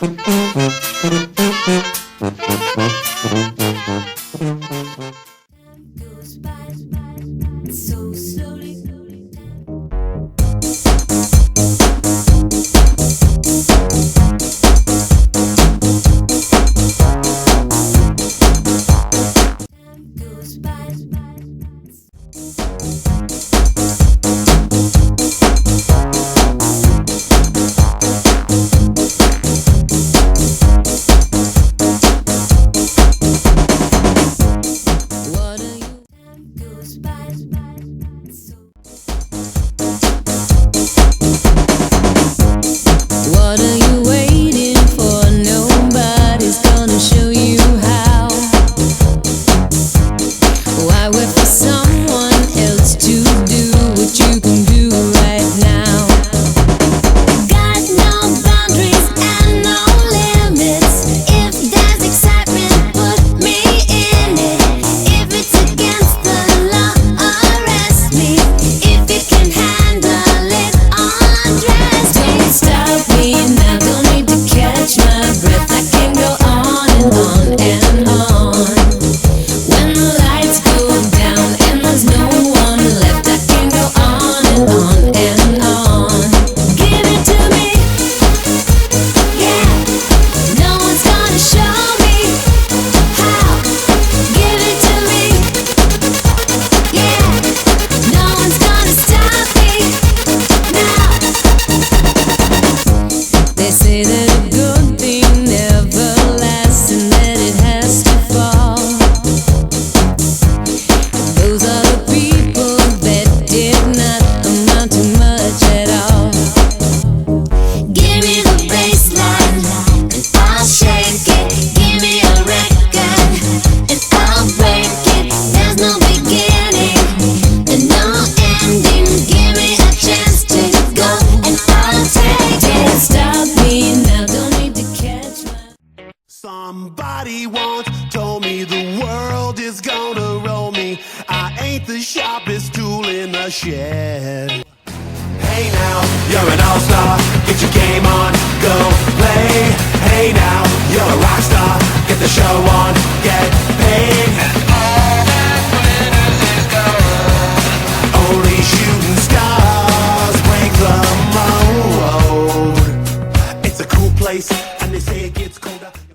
Goes by so slowly. Goes by. What are you? Goes by so. What are you waiting for? Nobody's gonna show you how. Why wait for someone else to do what you can do right now? Got no boundaries and no limits. If there's excitement, put me in it. If it's against the law, arrest me. If you can handle it, undress me. Don't stop me now, don't need to catch my breath. I can go on and on and on. When the lights go down and there's no one left, I can go on and on and on. Give it to me, yeah. No one's gonna show me how. Give it to me, yeah. No one's gonna stop me now. They say that a good thing never lasts and that it has to fall. Those are the people that did not amount to much at all. Give me the baseline and I'll shake it. Give me a record and I'll break it. There's no beginning and no ending. Give me a chance to go and I'll take it. Stop me now, don't need to catch my. Somebody once told me the world is gonna roll me. I ain't the sharpest tool in the shed. Hey now, you're an all-star. Get your game on, go play. Hey now, you're a rock star. Get the show on, get